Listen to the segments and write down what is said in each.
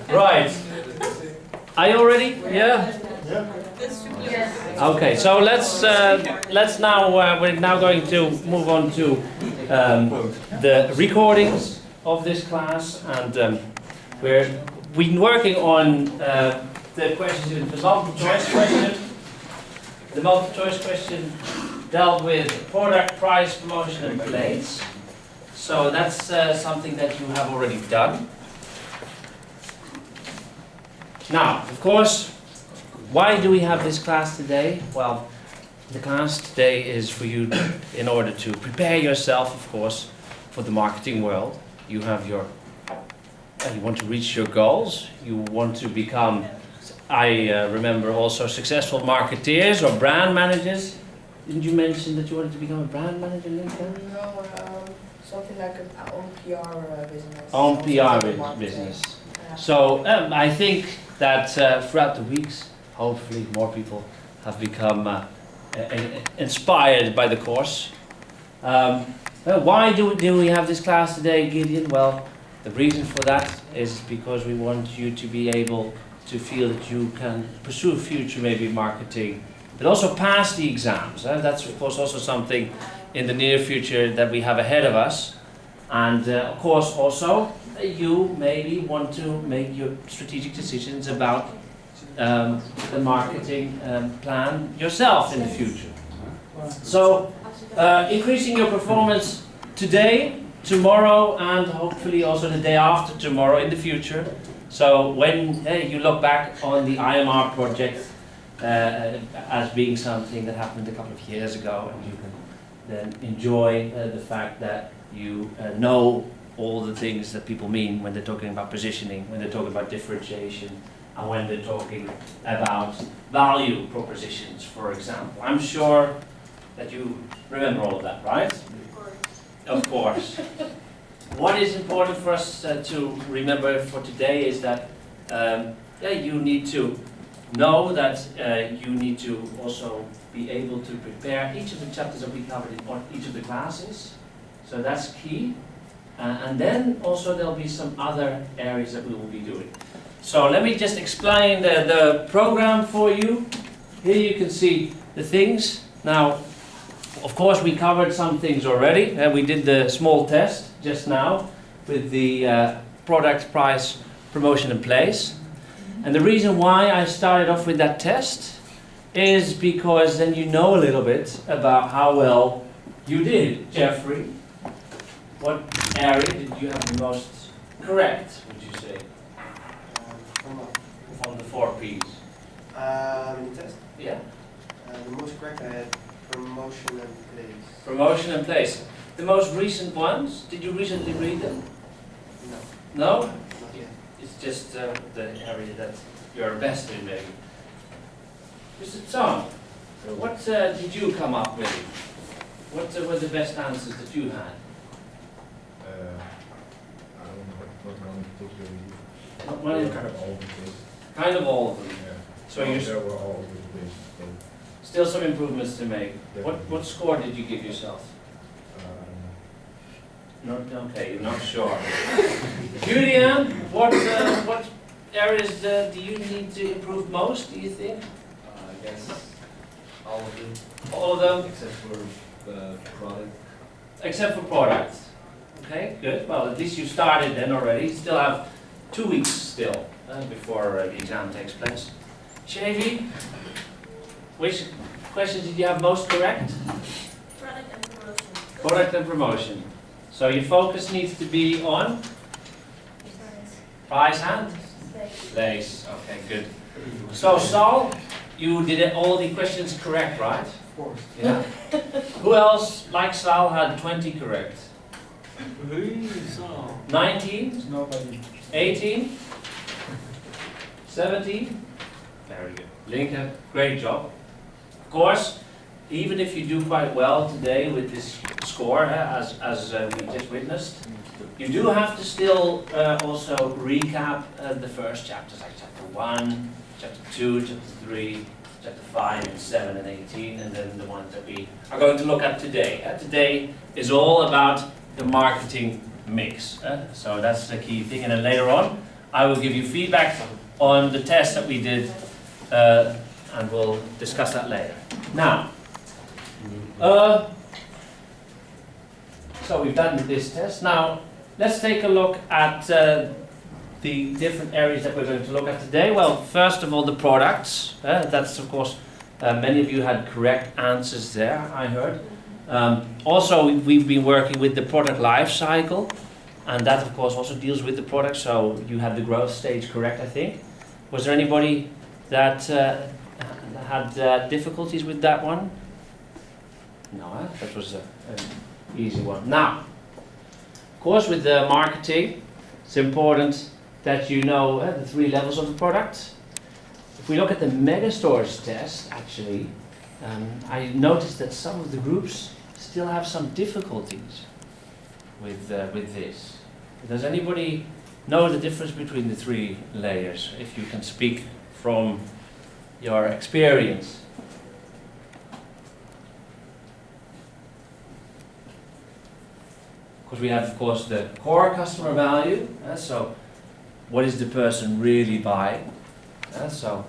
Right. Are you all ready? Yeah? Okay, so let's now, we're now going to move on to the recordings of this class, and we've been working on the questions, the multiple choice question. The multiple choice question dealt with product, price, promotion, and place. So that's something that you have already done. Now, of course, why do we have this class today? Well, the class today is for you in order to prepare yourself, of course, for the marketing world. You have your, you want to reach your goals. You want to become, I remember also successful marketeers or brand managers. Didn't you mention that you wanted to become a brand manager, Linka? No, something like an own PR business. Own PR business. Yeah. So I think that throughout the weeks, hopefully more people have become inspired by the course. Why do we have this class today, Gideon? Well, the reason for that is because we want you to be able to feel that you can pursue future maybe marketing, but also pass the exams. That's of course also something in the near future that we have ahead of us. And of course also you maybe want to make your strategic decisions about the marketing plan yourself in the future. So increasing your performance today, tomorrow, and hopefully also the day after tomorrow in the future. So when you look back on the IMR project as being something that happened a couple of years ago, and you can then enjoy the fact that you know all the things that people mean when they're talking about positioning, when they're talking about differentiation, and when they're talking about value propositions, for example. I'm sure that you remember all of that, right? Of course. What is important for us to remember for today is that you need to know that you need to also be able to prepare each of the chapters that we covered in each of the classes. So that's key. And then also there'll be some other areas that we will be doing. So let me just explain the program for you. Here you can see the things. Now, of course, we covered some things already. We did the small test just now with the product, price, promotion, and place. And the reason why I started off with that test is because then you know a little bit about how well you did. Jeffrey, what area did you have the most correct, would you say? From the 4 P's. In the test? Yeah. The most correct I had promotion and place. Promotion and place. The most recent ones, did you recently read them? No. No? Not yet. It's just the area that you're best in, maybe. Mr. Tsang, what did you come up with? What were the best answers that you had? I don't know what one particularly. Not one, Kind of all over the place. kind of all of them. Yeah. So you There were all over the place. So, still some improvements to make. What definitely. score did you give yourself? Not okay. You're not sure. Julian, what areas do you need to improve most? Do you think? I guess all of them, All of them, except for the product. except for product. Okay, good. Well, at least you started then already. You still have 2 weeks still before the exam takes place. Shavy, which questions did you have most correct? Product and promotion. Product and promotion. So your focus needs to be on price and place. Okay, good. So Saul, you did all the questions correct, right? Of course. Yeah. Who else, like Saul, had 20 correct? 19? Nobody. 18? 17? Very good. Lincoln, great job. Of course, even if you do quite well today with this score, as we just witnessed, you do have to still also recap the first chapters, like chapter 1, chapter 2, chapter 3, chapter 5, and 7, and 18, and then the ones that we are going to look at today. Today is all about the marketing mix. So that's the key thing. And then later on, I will give you feedback on the test that we did, and we'll discuss that later. Now, so we've done this test. Now, let's take a look at the different areas that we're going to look at today. Well, first of all, the products. That's, of course, many of you had correct answers there, I heard. Also, we've been working with the product life cycle, and that, of course, also deals with the product, so you had the growth stage correct, I think. Was there anybody that had difficulties with that one? No, that was an easy one. Now, of course, with the marketing, it's important that you know the 3 levels of the product. If we look at the mega stores test, actually, I noticed that some of the groups still have some difficulties with this. Does anybody know the difference between the 3 layers, if you can speak from your experience? Because we have, of course, the core customer value. So, what is the person really buying? So,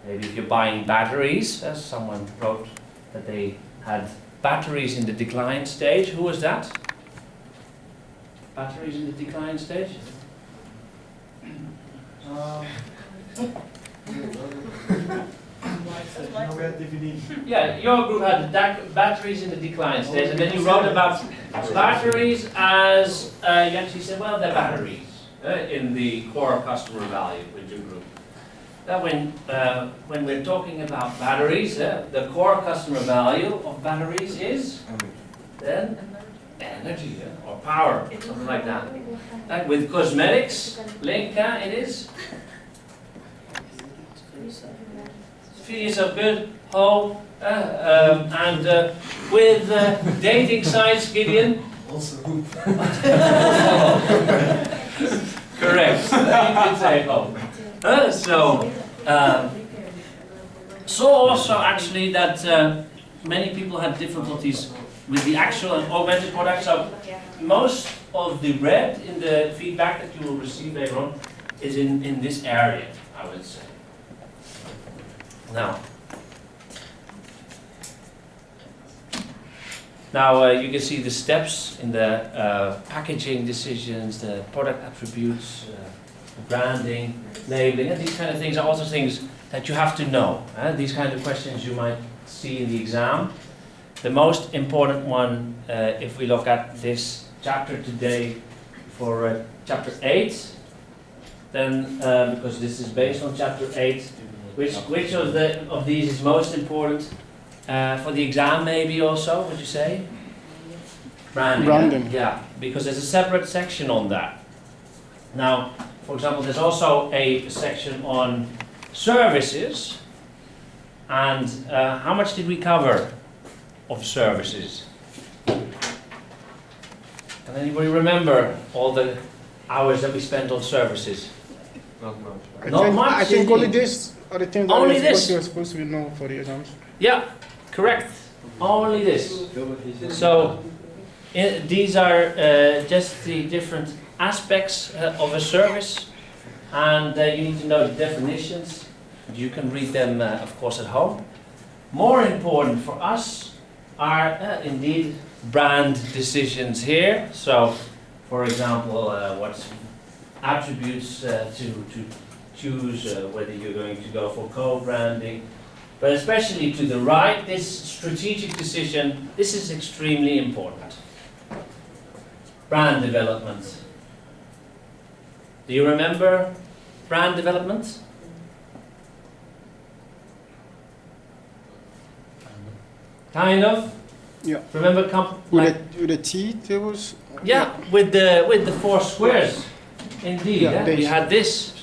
maybe if you're buying batteries, someone wrote that they had batteries in the decline stage. Who was that? Batteries in the decline stage? Yeah, your group had the batteries in the decline stage, and then you wrote about batteries as, you actually said, well, they're batteries in the core customer value with your group. That when we're talking about batteries, the core customer value of batteries is then energy or power, something like that. And with cosmetics, Linka, it is feel yourself good, home, and with dating sites, Gideon. Also. Correct. You did say home. So also actually that many people had difficulties with the actual and augmented product. So most of the red in the feedback that you will receive later on is in this area, I would say. Now you can see the steps in the packaging decisions, the product attributes, branding, labeling, and these kind of things are also things that you have to know. These kind of questions you might see in the exam. The most important one, if we look at this chapter today for chapter 8, then because this is based on chapter 8, which of these is most important for the exam? Maybe also, would you say? Branding. Branding. Yeah, because there's a separate section on that. Now, for example, there's also a section on services. And how much did we cover of services? Can anybody remember all the hours that we spent on services? Not much. I think indeed. only this are the things that Only this? what you're supposed to know for the exams. Yeah, correct. Only this. So these are just the different aspects of a service, and you need to know the definitions. You can read them, of course, at home. More important for us are indeed brand decisions here. So, for example, what attributes to choose, whether you're going to go for co-branding. But especially to the right, this strategic decision, this is extremely important. Brand development. Do you remember brand development? Kind of? Yeah. Remember With the T tables? yeah, with the 4 squares. Indeed, Yeah, we had this.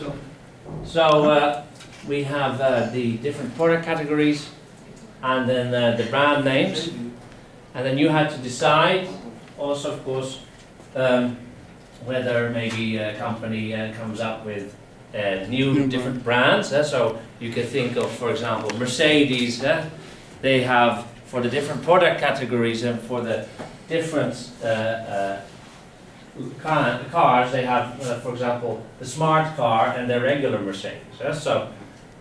So we have the different product categories and then the brand names. And then you had to decide also, of course, whether maybe a company comes up with new different brands. So you can think of, for example, Mercedes. They have, for the different product categories and for the different cars, they have, for example, the smart car and the regular Mercedes.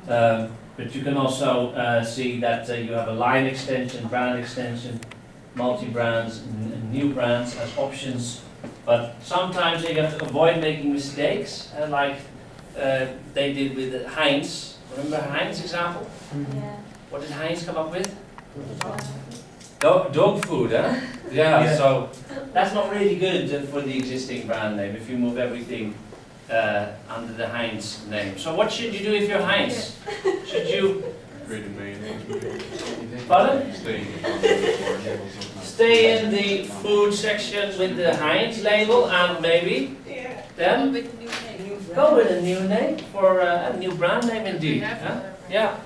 But you can also see that you have a line extension, brand extension, multi-brands, and new brands as options. But sometimes you have to avoid making mistakes, like they did with Heinz. Remember Heinz example? Yeah. What did Heinz come up with? Dog food, huh? Yeah, so that's not really good for the existing brand name if you move everything under the Heinz name. So what should you do if you're Heinz? Should you Create a mayonnaise. pardon? Stay. Stay in the food section with the Heinz label and maybe then With new name. go with a new name for a new brand name indeed. Huh? Yeah.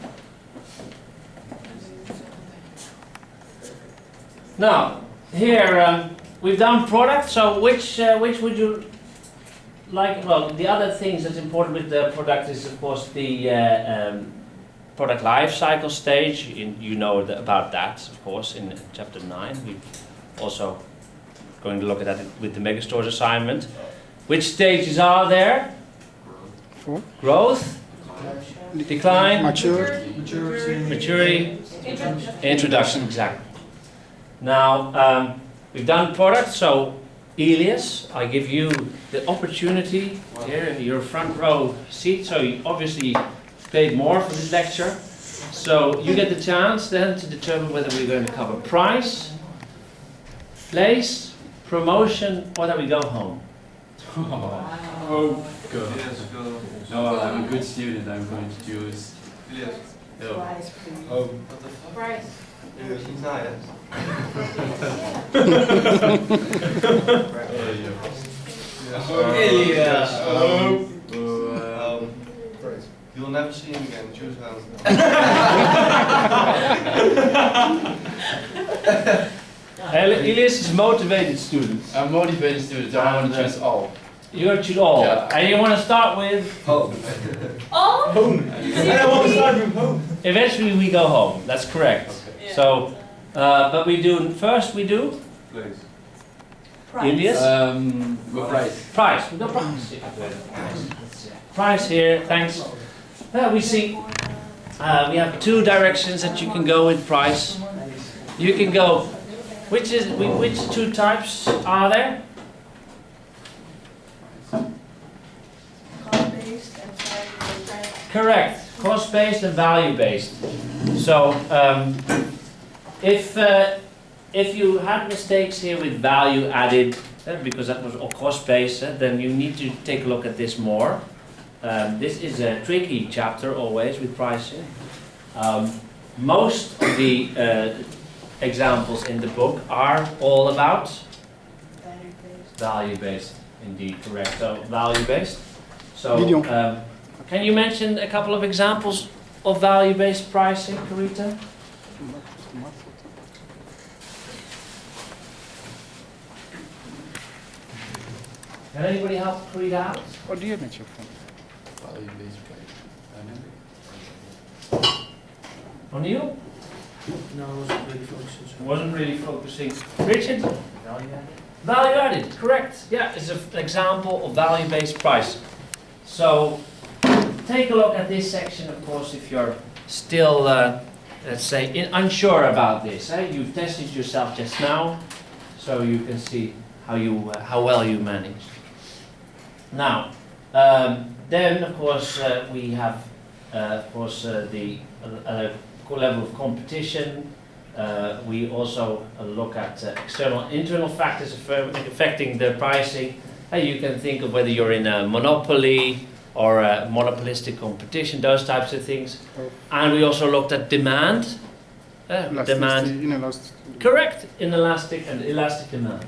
Now, here we've done product, so which would you like? Well, the other things that's important with the product is, of course, the product life cycle stage. You know about that, of course, in chapter 9. We're also going to look at that with the megastores assignment. Which stages are there? 4. Growth, decline, Mature. maturity, introduction, exactly. Now, we've done product, so Elias, I give you the opportunity here in your front row seat, so you obviously paid more for this lecture. So you get the chance then to determine whether we're going to cover price, place, promotion, or that we go home. Oh, God. No, I'm a good student. I'm going to choose. No. Price, please. Oh. What the fuck? Price. He's not it. Elias. You'll never see him again. Choose house. Elias is a motivated student. I'm a motivated student. So I want to choose all. You're going to choose all. Yeah. And you want to start with, Oh? I want to start from home. eventually we go home. That's correct. Yeah. So, but we do, first we do Please. Elias. What price? Price. We go price. Price here, thanks. We see, we have two directions that you can go with price. You can go, which two types are there? Cost-based and value-based. Correct, cost-based and value-based. So, if you had mistakes here with value added, because that was all cost-based, then you need to take a look at this more. This is a tricky chapter always with pricing. Most of the examples in the book are all about Value-based. value-based, indeed, correct. So value-based. So Medium. can you mention a couple of examples of value-based pricing, Carita? Can anybody help Carita out? What do you mention from? Value-based price. O'Neill? No, I wasn't really focusing. Wasn't really focusing. Richard? Value added, correct. Yeah, it's an example of value-based pricing. So take a look at this section, of course, if you're still, let's say, unsure about this. You've tested yourself just now, so you can see how well you managed. Now, then, of course, we have, the level of competition. We also look at external and internal factors affecting the pricing. You can think of whether you're in a monopoly or a monopolistic competition, those types of things. And we also looked at demand. Demand. Inelastic. Correct, inelastic and elastic demand.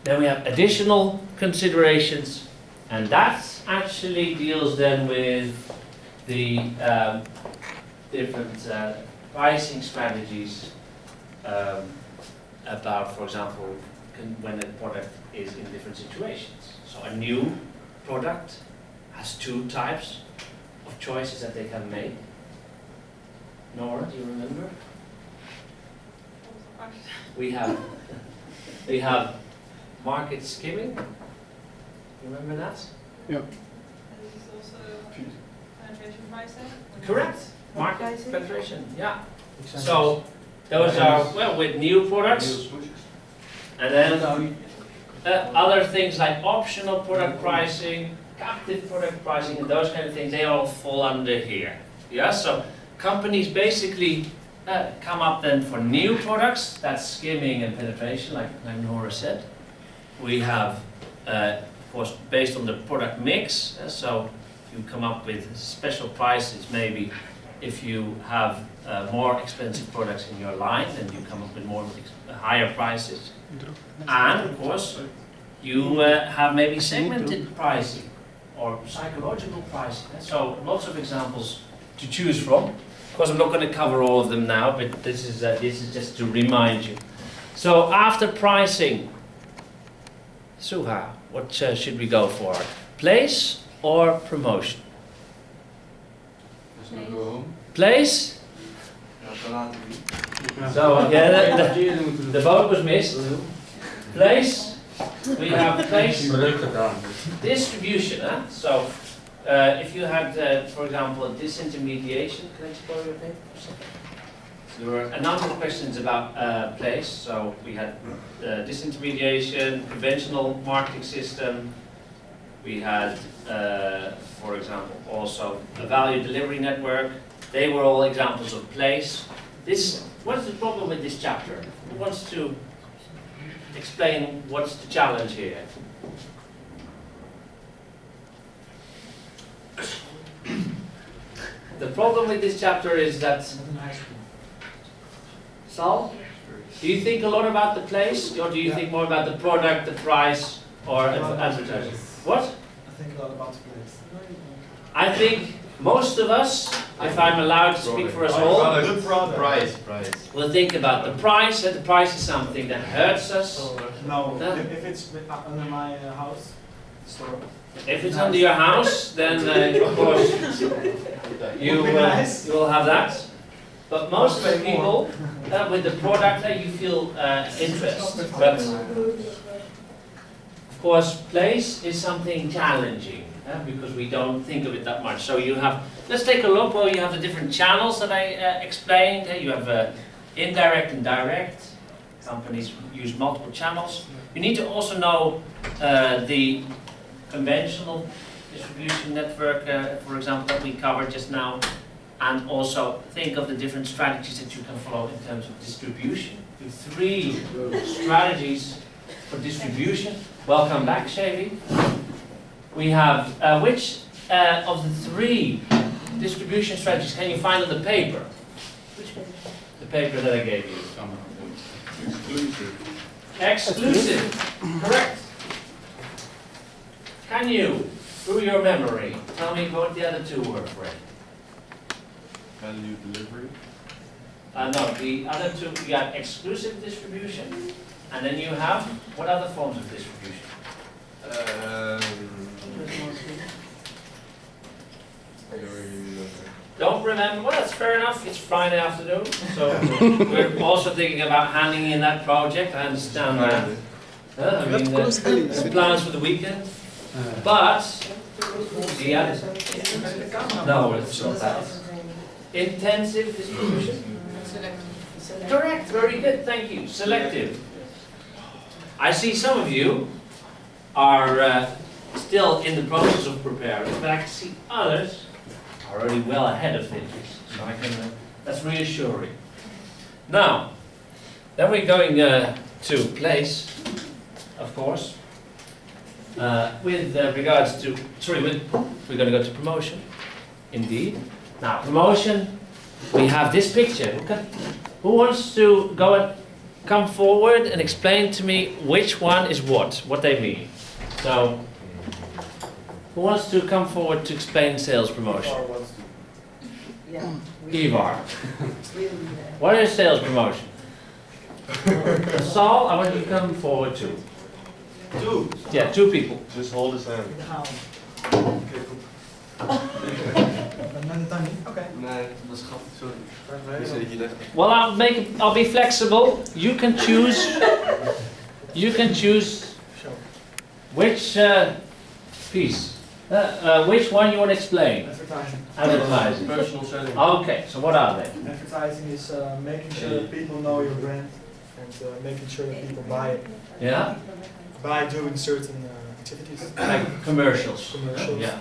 Then we have additional considerations, and that actually deals then with the different pricing strategies about, for example, when a product is in different situations. So a new product has two types of choices that they can make. Nora, do you remember? We have market skimming. You remember that? And this is also penetration pricing? Correct. Market Pricing? penetration. Yeah. So those are well with new products, and then other things like optional product pricing, captive product pricing, and those kind of things. They all fall under here. Yeah. So companies basically come up then for new products. That's skimming and penetration, like Nora said. We have, of course, based on the product mix. So you come up with special prices, maybe if you have more expensive products in your line, then you come up with more higher prices. And of course, you have maybe segmented pricing or psychological pricing. So lots of examples to choose from. Of course, I'm not going to cover all of them now, but this is just to remind you. So after pricing, Suha, what should we go for? Place or promotion? Let's not go home. Place? Ja, te laat nu. So yeah, the vote was missed. Place? We have place. Distribution. Huh? So if you had, for example, disintermediation, can I just borrow your paper for a second? There were a number of questions about place. So we had disintermediation, conventional marketing system. We had, for example, also a value delivery network. They were all examples of place. What's the problem with this chapter? Who wants to explain what's the challenge here? The problem with this chapter is that, Sal, do you think a lot about the place, or do you think more about the product, the price, or advertising? What? I think a lot about the place. I think most of us, if I'm allowed to speak for us all, The product. Price. will think about the price, and the price is something that hurts us. No, Yeah. if it's under my house, store. If it's under your house, then of course you will have that. But most of the people with the product, you feel interest. But of course, place is something challenging because we don't think of it that much. So you have, let's take a look. Well, you have the different channels that I explained. You have indirect and direct. Companies use multiple channels. You need to also know the conventional distribution network, for example, that we covered just now, and also think of the different strategies that you can follow in terms of distribution. The 3 strategies for distribution. Welcome back, Shavy. We have, which of the 3 distribution strategies can you find on the paper? Which paper? The paper that I gave you. Exclusive. Correct. Can you, through your memory, tell me what the other 2 were, Fred? Value delivery. No, the other 2, you got exclusive distribution, and then you have, what other forms of distribution? Don't remember, well that's fair enough, it's Friday afternoon, so we're also thinking about handing in that project, I understand that. I mean, plans for the weekend, but, the other, no, it's not that. Intensive distribution? Correct, very good, thank you. Selective. I see some of you are still in the process of preparing, but I can see others are already well ahead of things. So I can, that's reassuring. Now, then we're going to place, of course, with regards to, we're going to go to promotion, indeed. Now, promotion, we have this picture. Who wants to go and come forward and explain to me which one is what they mean? So, who wants to come forward to explain sales promotion? Yeah. Ivar. What is sales promotion? Saul, I want you to come forward too. 2. Yeah, 2 people. Just hold his hand. Oké. Nee, dat is grappig, sorry. He said he left. Well, I'll be flexible. You can choose Which piece? Which one you want to explain? Advertising. Advertising. Personal selling. Okay, so what are they? Advertising is making sure that people know your brand and making sure that people buy it Yeah? by doing certain activities. Like commercials. Commercials. Yeah.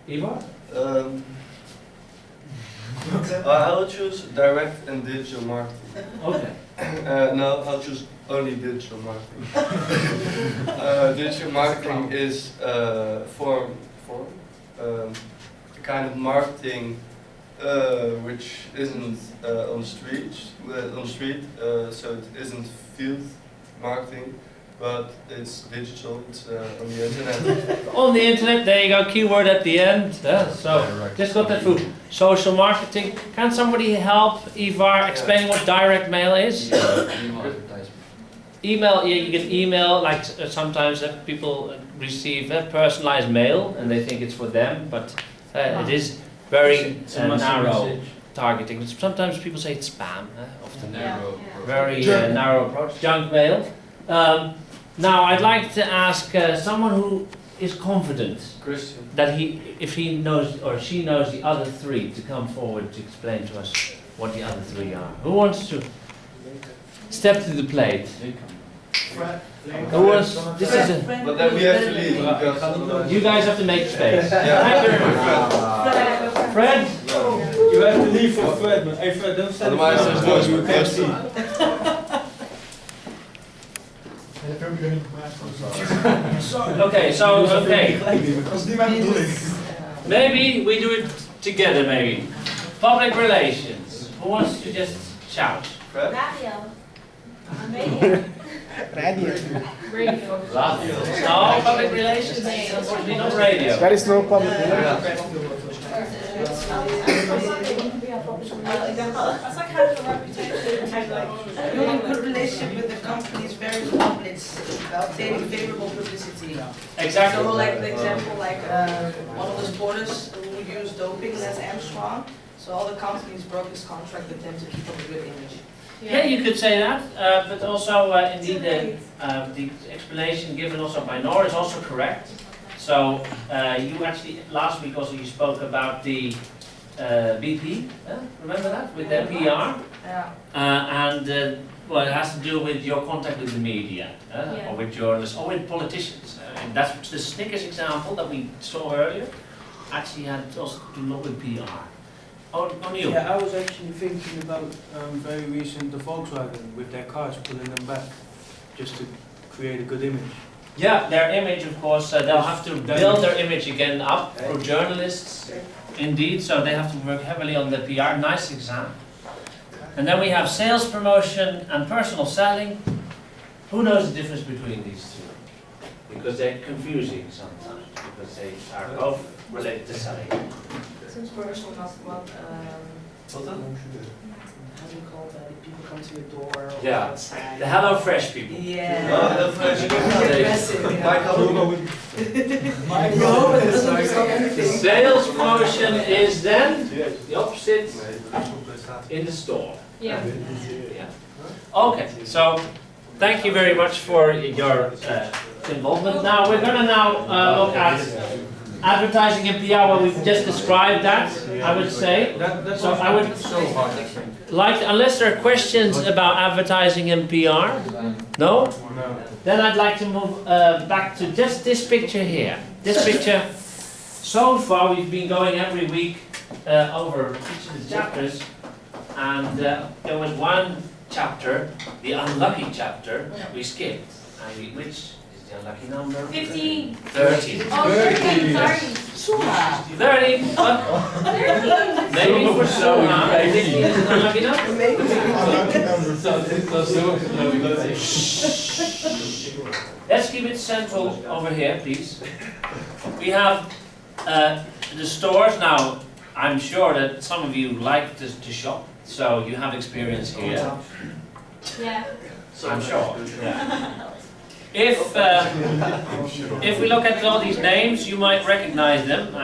Ivar? I'll choose direct and digital marketing. Okay. No, I'll choose only digital marketing. Digital marketing is a kind of marketing which isn't on the street, so it isn't field marketing, but it's digital. It's on the internet. On the internet, there you go, keyword at the end. So, just got that through. Social marketing. Can somebody help Ivar explain what direct mail is? Email advertisement. Email, yeah, you get email, like sometimes people receive personalized mail and they think it's for them, but it is very It's a massive narrow message. targeting. Sometimes people say it's spam, often. Narrow. Very narrow approach. Junk mail. Now, I'd like to ask someone who is confident Christian. that if he knows or she knows the other three, to come forward to explain to us what the other three are. Who wants to step to the plate? Fred, Who wants? This is a. But then we have to leave because otherwise. You guys have to make space. Yeah. Thank you very much. Fred? You have to leave for Fred, man. Hey Fred, don't stand Otherwise in there's front of no you can't space. see. Okay, so, okay. Dat is niet mijn bedoeling. Maybe we do it together, maybe. Public relations. Who wants to just shout? Fred? Radio. No, public relations. Unfortunately, not radio. There is no public It's like having a reputation. You want a good relationship with the company's various outlets, obtaining favorable publicity. Exactly. So like the example, like one of the sporters who used doping, that's Armstrong. So all the companies broke his contract with them to keep up a good image. Yeah, you could say that, but also indeed the explanation given also by Nora is also correct. So you actually last week also you spoke about the BP, remember that with their PR, Yeah. and well, it has to do with your contact with the media or with journalists or with politicians. And that's the Snickers example that we saw earlier. Actually had also to do with PR. O'Neill. Yeah, I was actually thinking about very recent the Volkswagen with their cars pulling them back, just to create a good image. Yeah, their image, of course, they'll have to build their image again up for journalists, indeed, so they have to work heavily on the PR. Nice example. And then we have sales promotion and personal selling. Who knows the difference between these two? Because they're confusing sometimes, because they are both related to selling. Since personal, not what, how do you call that? If people come to your door or Yeah. outside. The Hello Fresh people. Yeah. Oh, Hello Fresh. Aggressive, My yeah. company. You hope it doesn't stop The anything. sales promotion is then the opposite in the store. Yeah. Okay, so thank you very much for your involvement. Now we're going to look at advertising and PR. Well, we've just described that, I would say. That's So I would so hard, I think. like, unless there are questions about advertising and PR, no? No. Then I'd like to move back to just this picture here. This picture, so far we've been going every week over each of the chapters, and there was one chapter, the unlucky chapter, we skipped. And which is the unlucky number? 15. 30. Oh, 13, sorry. 30, but maybe for Sona, 15 is an unlucky number. Let's keep it central over here, please. We have the stores. Now, I'm sure that some of you like to shop, so you have experience here. Yeah. I'm sure. Yeah. If we look at all these names, you might recognize them.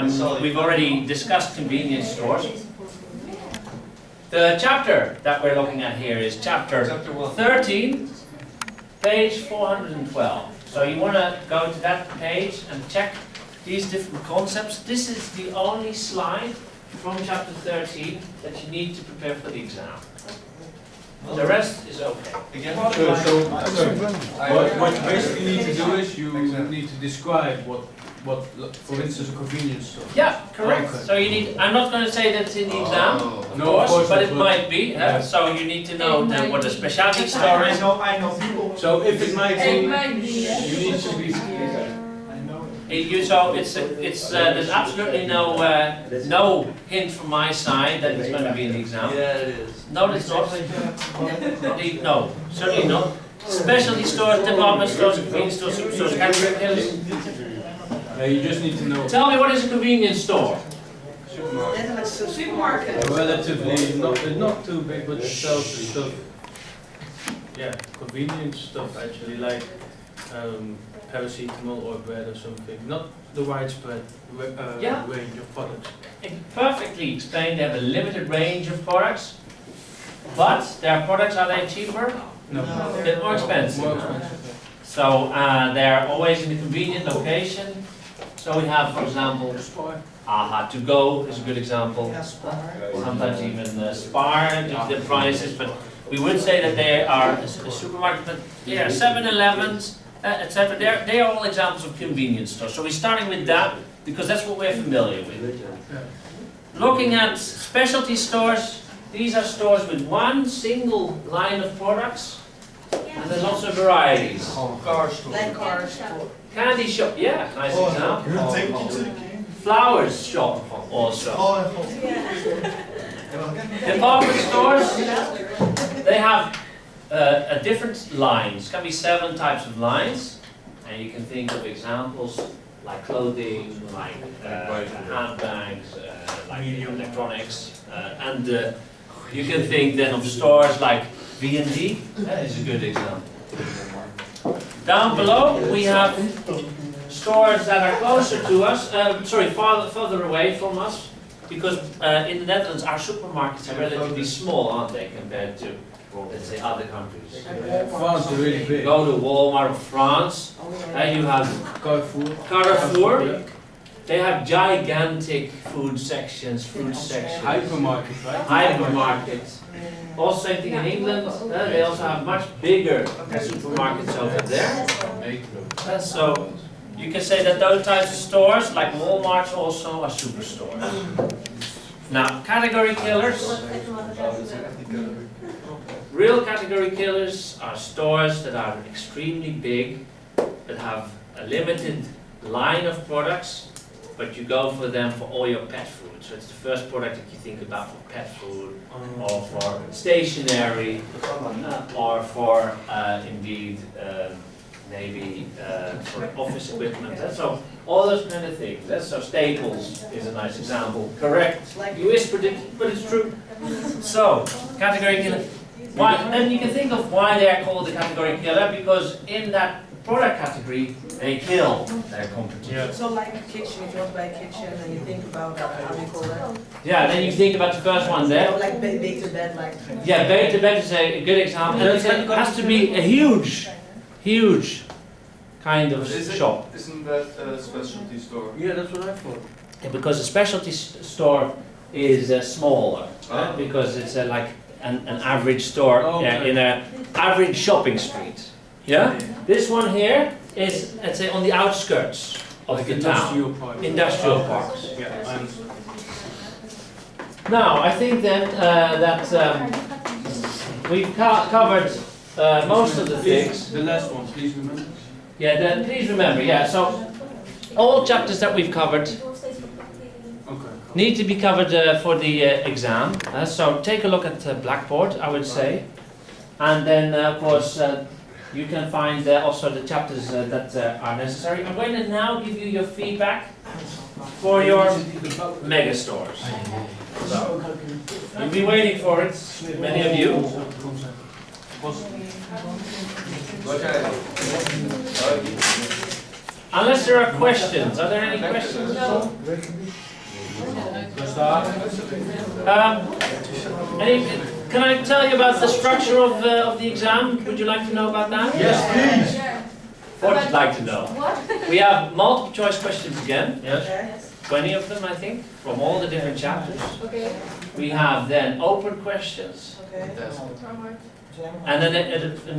We've already discussed convenience stores. The chapter that we're looking at here is chapter 13, page 412. So you want to go to that page and check these different concepts. This is the only slide from chapter 13 that you need to prepare for the exam. The rest is okay. What you basically need to do is you need to describe what, for instance, a convenience store. Yeah, correct. Okay. So you need, I'm not going to say that's in the exam, of No, of course, course but not, it but- might be. Yeah. So you need to know then what a specialty store is. I know people. So if it might It be, might be, you need to be. I know it. So there's absolutely no hint from my side that it's going to be in the exam. Yeah, it is. No, it's not. No, certainly not. Specialty stores, department stores, convenience stores, superstores, category killers. You just need to know. Tell me, what is a convenience store? Letterlijk supermarket. Relatively not too big, but it sells stuff. Yeah, convenience stuff actually, like paracetamol or bread or something. Not the widespread Yeah. range of products. Perfectly explained. They have a limited range of products, but their products, are they cheaper? No. They're more expensive. More expensive. So they're always in a convenient location. So we have, for example, Aha to go is a good example. Ja, Spar. Sometimes even Spar, the prices, but we would say that they are a supermarket, but they are 7-Elevens, etc. They are all examples of convenience stores. So we're starting with that because that's what we're familiar with. Looking at specialty stores, these are stores with one single line of products, and there's lots of varieties. Car store. Like car store. Candy shop, yeah, nice example. Take you to the king. Flowers shop also. Oh, en god. Department stores, they have a different lines. Can be 7 types of lines, and you can think of examples like clothing, like handbags, like electronics, and you can think then of stores like V&D. That is a good example. Down below we have stores that are closer to us, further away from us, because in the Netherlands our supermarkets are relatively small, aren't they, compared to, let's say, other countries. France is really big. Go to Walmart of France, and you have Carrefour. They have gigantic food sections, fruit sections. Hypermarket, right? Hypermarkets. Also same thing in England, they also have much bigger supermarkets over there. So you can say that those types of stores, like Walmart, also are superstores. Now, category killers. Real category killers are stores that are extremely big, that have a limited line of products, but you go for them for all your pet food. So it's the first product that you think about for pet food, or for stationery, or for indeed maybe for office equipment. So all those kind of things. So Staples is a nice example. Correct. You whispered it, but it's true. So category killer. Why? Then you can think of why they are called the category killer, because in that product category they kill their competition. So like a kitchen, if you want to buy a kitchen and you think about, how do you call that? Yeah, then you think about the first one there. Like bake to bed, like. Yeah, bake to bed is a good example. And it has to be a huge kind of shop. Isn't that a specialty store? Yeah, that's what I thought. Yeah, because a specialty store is smaller, because it's like an average store in an average shopping street. Yeah? This one here is, let's say, on the outskirts of Like the industrial town. park. Industrial parks. Yeah, I understand. Now, I think then that we've covered most of the things. The last one, please remember. Yeah, then please remember, yeah, so all chapters that we've covered Okay. need to be covered for the exam. So take a look at Blackboard, I would say. And then, of course, you can find also the chapters that are necessary. I'm going to now give you your feedback for your mega stores. So, you've been waiting for it, many of you. Unless there are questions. Are there any questions? Can I tell you about the structure of the exam? Would you like to know about that? Yes, please. What would you like to know? We have multiple choice questions again, yes, Okay. 20 of them I think, from all the different chapters. Okay. We have then open questions, Okay. and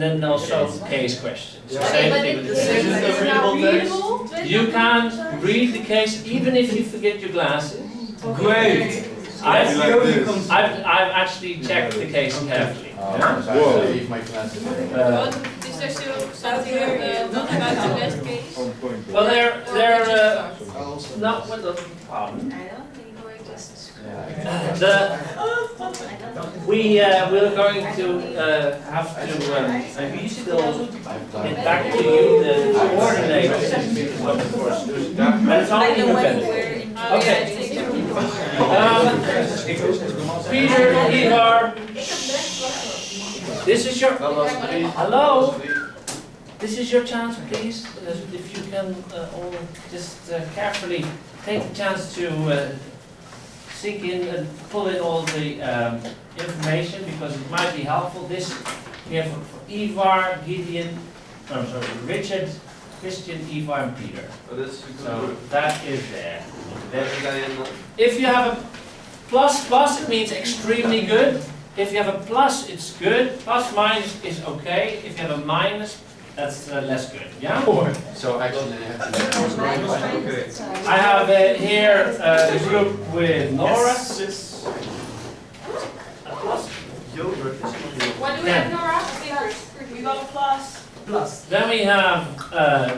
then also case questions. So Okay, same but thing with the is case. it not readable? You can read the case even if you forget your glasses. Great. I've, Like this. I've actually checked the case carefully. Yeah? Whoa. Leave my classes. What is there still something not about the best case? On point. Well, they're not with the problem. I don't think we're just. We're going to have to maybe still get back to you the coordinators of the course. But it's only independent. Okay. Peter, Ivar, this is your, hello? This is your chance, please. If you can all just carefully take the chance to sink in and pull in all the information because it might be helpful. This here for Ivar, Gideon, I'm sorry, Richard, Christian, Ivar, and Peter. So that is there. If you have a plus, it means extremely good. If you have a plus, it's good. Plus, minus is okay. If you have a minus, that's less good. Yeah? So actually they have to. I have here a group with Nora. A plus. What do we have, Nora? We got a plus. Then we have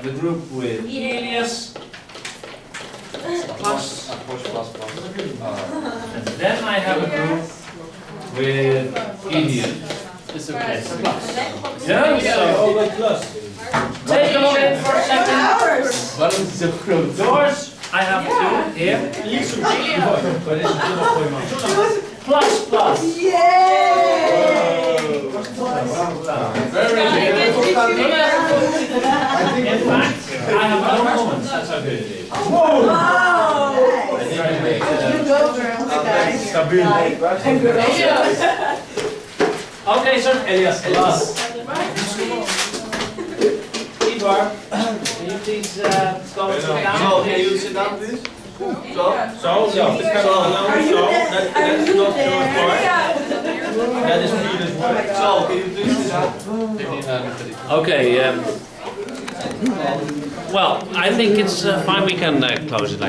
the group with Elias. Plus. And then I have a group with Gideon. It's It's a okay. plus. Yeah, so All the plus. take a look in for a second. Waarom is het zo groot? Doors, I have two here. But it's a for man. Plus. Yay! Very good. In fact, I have no moments. That's how good it is. Wow! You go, girls, guys. Okay, so Elias, plus. Ivar, can you please go and sit down? Can you sit down, please? So, yeah, this kind of alone, so that's not your part. That is Peter's work. So, can you please sit down? Okay, well, I think it's fine, we can close it like